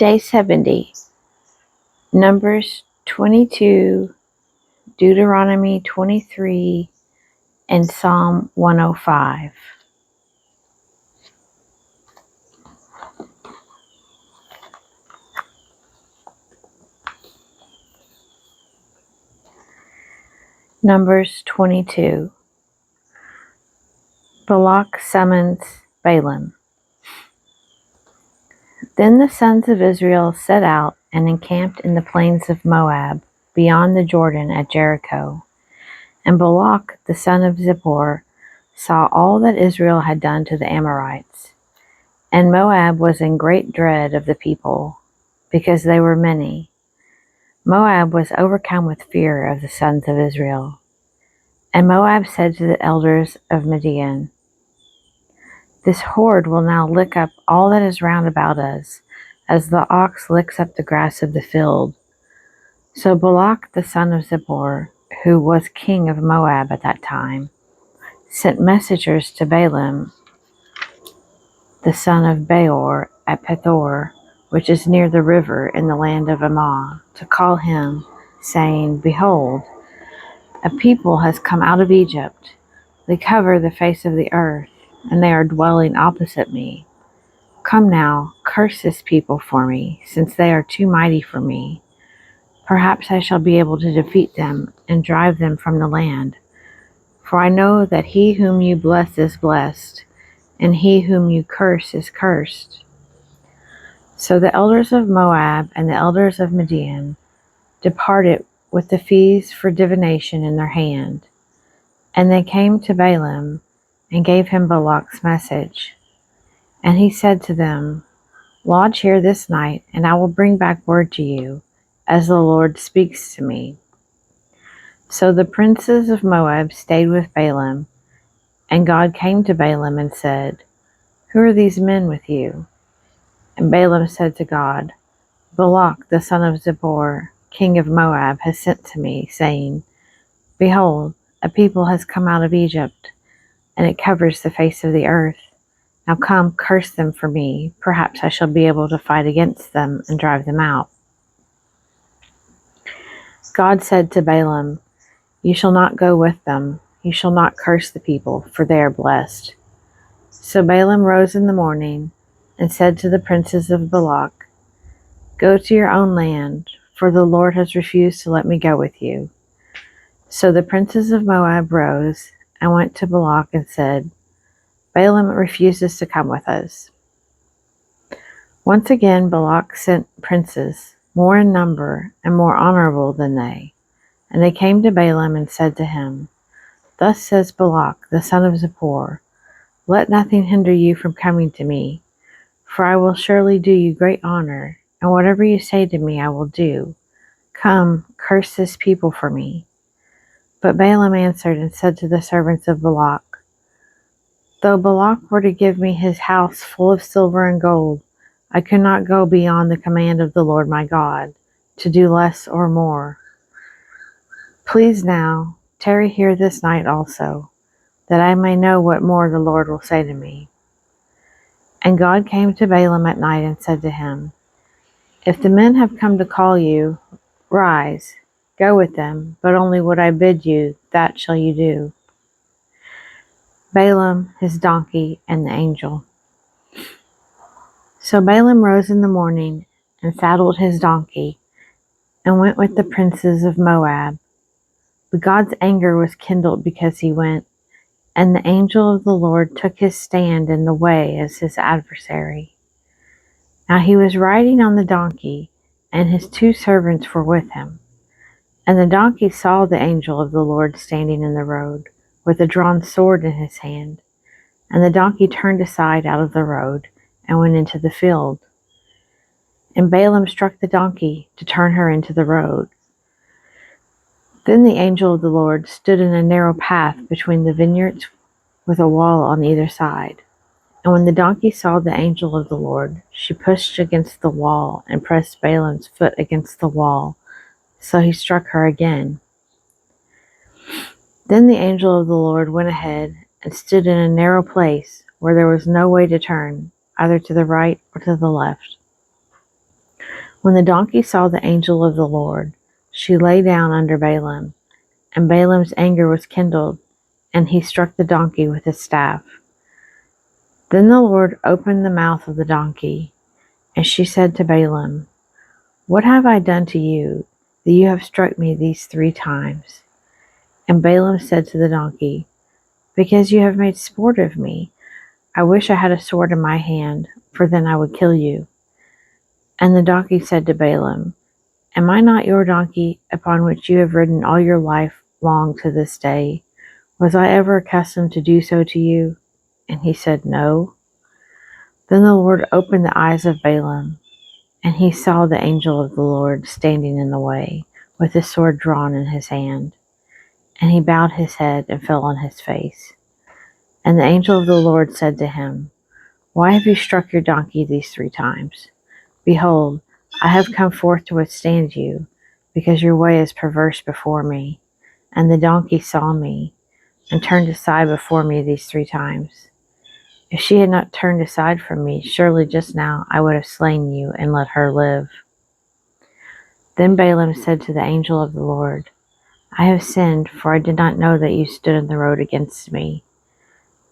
Day 70, Numbers 22, Deuteronomy 23, and Psalm 105. Numbers 22. Balak summons Balaam. Then the sons of Israel set out and encamped in the plains of Moab, beyond the Jordan at Jericho. And Balak the son of Zippor saw all that Israel had done to the Amorites. And Moab was in great dread of the people, because they were many. Moab was overcome with fear of the sons of Israel. And Moab said to the elders of Midian, "This horde will now lick up all that is round about us, as the ox licks up the grass of the field." So Balak the son of Zippor, who was king of Moab at that time, sent messengers to Balaam the son of Beor at Pethor, which is near the river in the land of Ammah, to call him, saying, "Behold, a people has come out of Egypt. They cover the face of the earth, and they are dwelling opposite me. Come now, curse this people for me, since they are too mighty for me. Perhaps I shall be able to defeat them and drive them from the land. For I know that he whom you bless is blessed, and he whom you curse is cursed." So the elders of Moab and the elders of Midian departed with the fees for divination in their hand. And they came to Balaam and gave him Balak's message. And he said to them, "Lodge here this night, and I will bring back word to you, as the Lord speaks to me." So the princes of Moab stayed with Balaam, and God came to Balaam and said, "Who are these men with you?" And Balaam said to God, "Balak the son of Zippor, king of Moab, has sent to me, saying, 'Behold, a people has come out of Egypt, and it covers the face of the earth. Now come, curse them for me. Perhaps I shall be able to fight against them and drive them out.'" God said to Balaam, "You shall not go with them. You shall not curse the people, for they are blessed." So Balaam rose in the morning and said to the princes of Balak, "Go to your own land, for the Lord has refused to let me go with you." So the princes of Moab rose and went to Balak and said, "Balaam refuses to come with us." Once again Balak sent princes, more in number and more honorable than they. And they came to Balaam and said to him, "Thus says Balak the son of Zippor, let nothing hinder you from coming to me, for I will surely do you great honor, and whatever you say to me I will do. Come, curse this people for me." But Balaam answered and said to the servants of Balak, "Though Balak were to give me his house full of silver and gold, I could not go beyond the command of the Lord my God, to do less or more. Please now, tarry here this night also, that I may know what more the Lord will say to me." And God came to Balaam at night and said to him, "If the men have come to call you, rise, go with them, but only what I bid you, that shall you do." Balaam, his donkey, and the angel. So Balaam rose in the morning and saddled his donkey and went with the princes of Moab. But God's anger was kindled because he went, and the angel of the Lord took his stand in the way as his adversary. Now he was riding on the donkey, and his two servants were with him. And the donkey saw the angel of the Lord standing in the road, with a drawn sword in his hand. And the donkey turned aside out of the road, and went into the field. And Balaam struck the donkey to turn her into the road. Then the angel of the Lord stood in a narrow path between the vineyards, with a wall on either side. And when the donkey saw the angel of the Lord, she pushed against the wall and pressed Balaam's foot against the wall. So he struck her again. Then the angel of the Lord went ahead and stood in a narrow place where there was no way to turn, either to the right or to the left. When the donkey saw the angel of the Lord, she lay down under Balaam, and Balaam's anger was kindled, and he struck the donkey with his staff. Then the Lord opened the mouth of the donkey, and she said to Balaam, "What have I done to you, that you have struck me these 3 times? And Balaam said to the donkey, "Because you have made sport of me. I wish I had a sword in my hand, for then I would kill you." And the donkey said to Balaam, "Am I not your donkey, upon which you have ridden all your life long to this day? Was I ever accustomed to do so to you?" And he said, "No." Then the Lord opened the eyes of Balaam, and he saw the angel of the Lord standing in the way, with his sword drawn in his hand. And he bowed his head and fell on his face. And the angel of the Lord said to him, "Why have you struck your donkey these 3 times? Behold, I have come forth to withstand you, because your way is perverse before me. And the donkey saw me, and turned aside before me these 3 times. If she had not turned aside from me, surely just now I would have slain you and let her live." Then Balaam said to the angel of the Lord, "I have sinned, for I did not know that you stood in the road against me.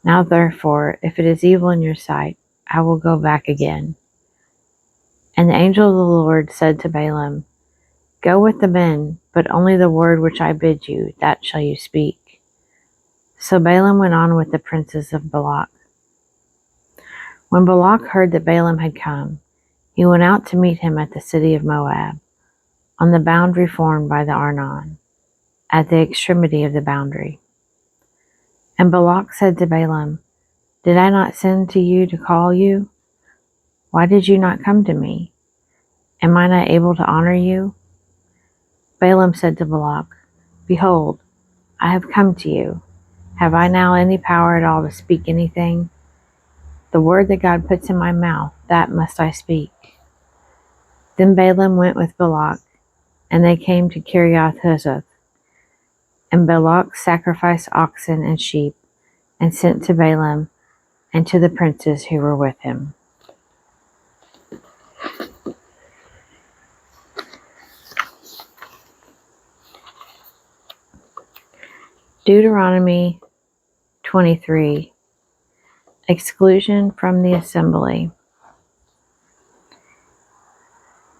Now therefore, if it is evil in your sight, I will go back again." And the angel of the Lord said to Balaam, "Go with the men, but only the word which I bid you, that shall you speak." So Balaam went on with the princes of Balak. When Balak heard that Balaam had come, he went out to meet him at the city of Moab, on the boundary formed by the Arnon, at the extremity of the boundary. And Balak said to Balaam, "Did I not send to you to call you? Why did you not come to me? Am I not able to honor you?" Balaam said to Balak, "Behold, I have come to you. Have I now any power at all to speak anything? The word that God puts in my mouth, that must I speak." Then Balaam went with Balak, and they came to Kiriath-huzoth. And Balak sacrificed oxen and sheep, and sent to Balaam and to the princes who were with him. Deuteronomy 23. Exclusion from the assembly.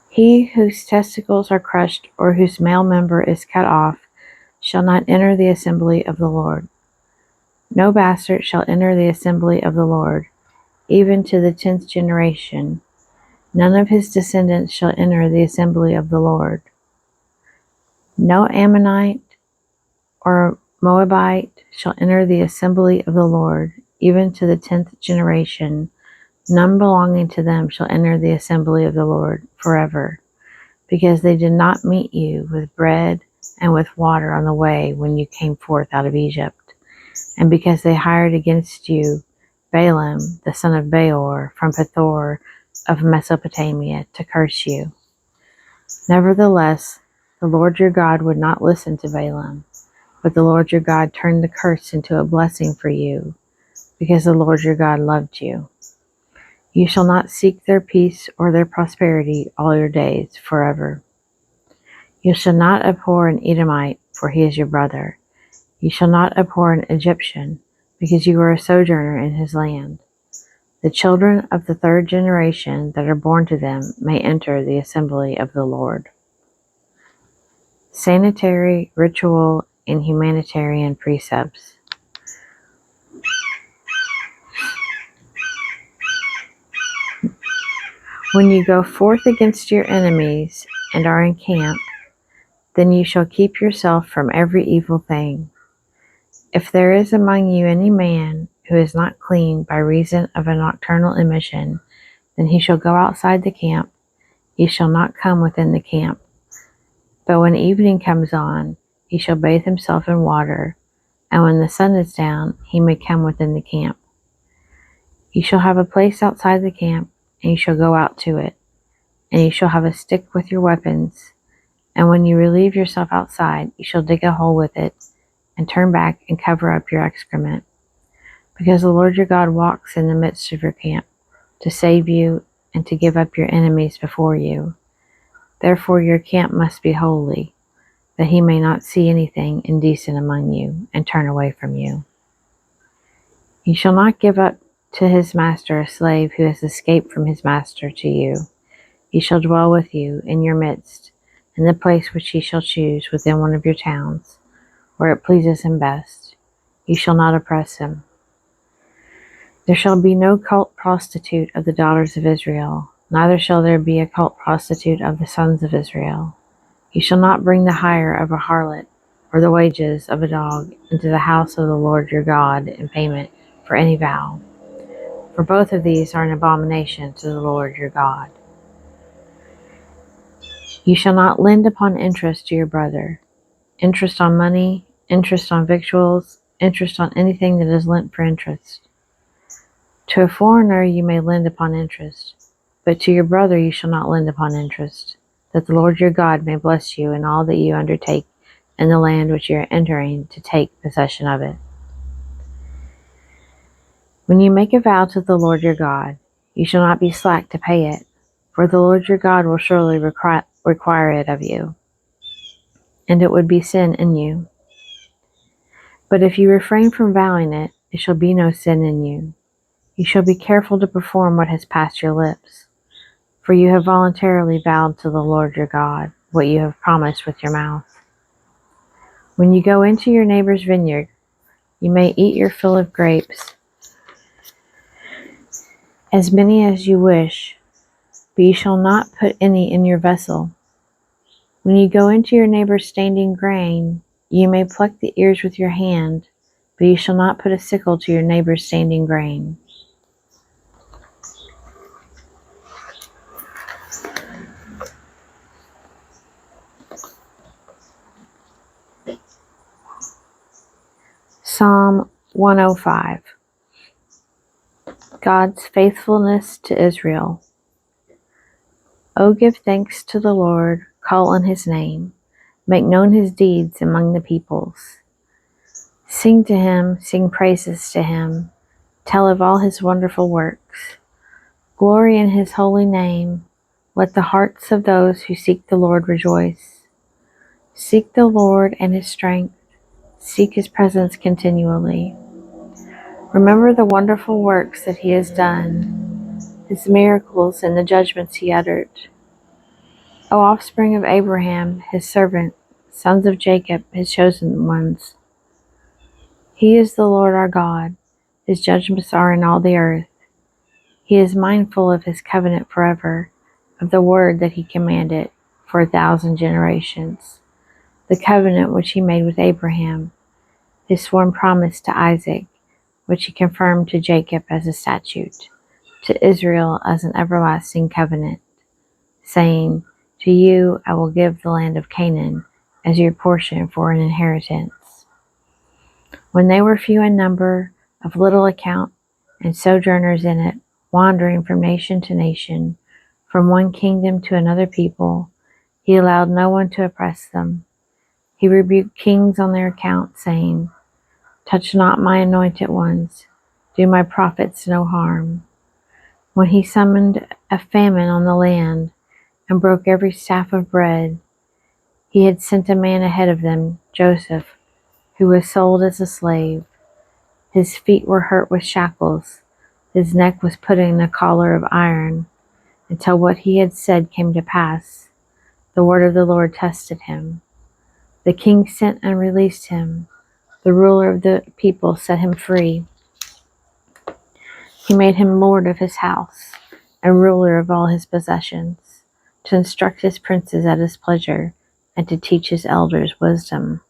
He whose testicles are crushed or whose male member is cut off shall not enter the assembly of the Lord. No bastard shall enter the assembly of the Lord, even to the 10th generation. None of his descendants shall enter the assembly of the Lord. No Ammonite or Moabite shall enter the assembly of the Lord, even to the 10th generation. None belonging to them shall enter the assembly of the Lord forever, because they did not meet you with bread and with water on the way when you came forth out of Egypt, and because they hired against you Balaam the son of Beor from Pethor of Mesopotamia to curse you. Nevertheless, the Lord your God would not listen to Balaam, but the Lord your God turned the curse into a blessing for you, because the Lord your God loved you. You shall not seek their peace or their prosperity all your days forever. You shall not abhor an Edomite, for he is your brother. You shall not abhor an Egyptian, because you are a sojourner in his land. The children of the 3rd generation that are born to them may enter the assembly of the Lord. Sanitary, ritual, and humanitarian precepts. When you go forth against your enemies and are in camp, then you shall keep yourself from every evil thing. If there is among you any man who is not clean by reason of a nocturnal emission, then he shall go outside the camp. He shall not come within the camp. But when evening comes on, he shall bathe himself in water, and when the sun is down, he may come within the camp. You shall have a place outside the camp, and you shall go out to it. And you shall have a stick with your weapons, and when you relieve yourself outside, you shall dig a hole with it, and turn back and cover up your excrement. Because the Lord your God walks in the midst of your camp, to save you and to give up your enemies before you. Therefore your camp must be holy, that he may not see anything indecent among you, and turn away from you. You shall not give up to his master a slave who has escaped from his master to you. He shall dwell with you in your midst, in the place which he shall choose within one of your towns, where it pleases him best. You shall not oppress him. There shall be no cult prostitute of the daughters of Israel, neither shall there be a cult prostitute of the sons of Israel. You shall not bring the hire of a harlot, or the wages of a dog, into the house of the Lord your God in payment for any vow, for both of these are an abomination to the Lord your God. You shall not lend upon interest to your brother, interest on money, interest on victuals, interest on anything that is lent for interest. To a foreigner you may lend upon interest, but to your brother you shall not lend upon interest, that the Lord your God may bless you in all that you undertake in the land which you are entering to take possession of it. When you make a vow to the Lord your God, you shall not be slack to pay it, for the Lord your God will surely require it of you, and it would be sin in you. But if you refrain from vowing it, it shall be no sin in you. You shall be careful to perform what has passed your lips, for you have voluntarily vowed to the Lord your God what you have promised with your mouth. When you go into your neighbor's vineyard, you may eat your fill of grapes, as many as you wish, but you shall not put any in your vessel. When you go into your neighbor's standing grain, you may pluck the ears with your hand, but you shall not put a sickle to your neighbor's standing grain. Psalm 105. God's faithfulness to Israel. O give thanks to the Lord, call on his name, make known his deeds among the peoples. Sing to him, sing praises to him, tell of all his wonderful works. Glory in his holy name, let the hearts of those who seek the Lord rejoice. Seek the Lord and his strength, seek his presence continually. Remember the wonderful works that he has done, his miracles and the judgments he uttered. O offspring of Abraham, his servant, sons of Jacob, his chosen ones. He is the Lord our God. His judgments are in all the earth. He is mindful of his covenant forever, of the word that he commanded for 1,000 generations, the covenant which he made with Abraham, his sworn promise to Isaac, which he confirmed to Jacob as a statute, to Israel as an everlasting covenant, saying, to you I will give the land of Canaan as your portion for an inheritance. When they were few in number, of little account, and sojourners in it, wandering from nation to nation, from one kingdom to another people, he allowed no one to oppress them. He rebuked kings on their account, saying, touch not my anointed ones, do my prophets no harm. When he summoned a famine on the land, and broke every staff of bread, he had sent a man ahead of them, Joseph, who was sold as a slave. His feet were hurt with shackles, his neck was put in a collar of iron, until what he had said came to pass. The word of the Lord tested him. The king sent and released him. The ruler of the people set him free. He made him lord of his house and ruler of all his possessions, to instruct his princes at his pleasure, and to teach his elders wisdom.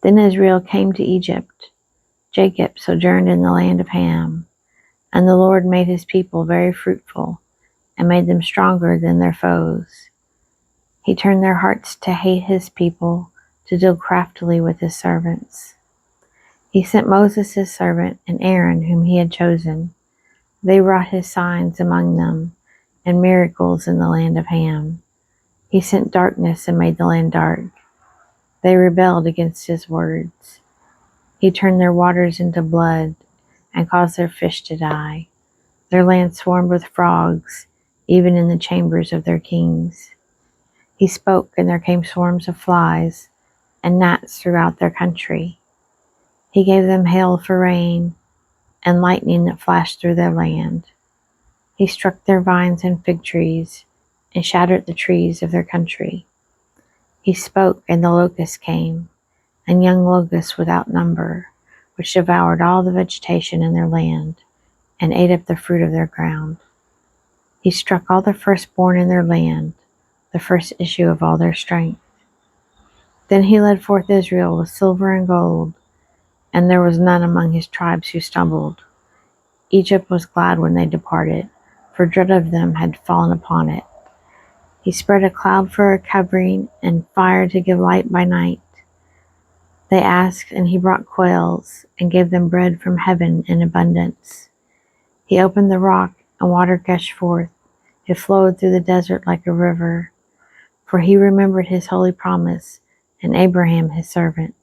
Then Israel came to Egypt. Jacob sojourned in the land of Ham, and the Lord made his people very fruitful, and made them stronger than their foes. He turned their hearts to hate his people, to deal craftily with his servants. He sent Moses his servant, and Aaron whom he had chosen. They wrought his signs among them, and miracles in the land of Ham. He sent darkness and made the land dark. They rebelled against his words. He turned their waters into blood, and caused their fish to die. Their land swarmed with frogs, even in the chambers of their kings. He spoke, and there came swarms of flies and gnats throughout their country. He gave them hail for rain and lightning that flashed through their land. He struck their vines and fig trees and shattered the trees of their country. He spoke, and the locusts came, and young locusts without number, which devoured all the vegetation in their land and ate up the fruit of their ground. He struck all the firstborn in their land, the first issue of all their strength. Then he led forth Israel with silver and gold, and there was none among his tribes who stumbled. Egypt was glad when they departed, for dread of them had fallen upon it. He spread a cloud for a covering, and fire to give light by night. They asked, and he brought quails, and gave them bread from heaven in abundance. He opened the rock, and water gushed forth. It flowed through the desert like a river. For he remembered his holy promise, and Abraham his servant.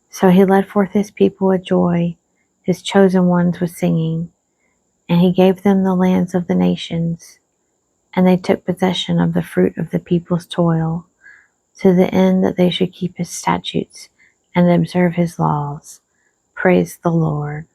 So he led forth his people with joy, his chosen ones with singing. And he gave them the lands of the nations, and they took possession of the fruit of the people's toil, to the end that they should keep his statutes and observe his laws. Praise the Lord.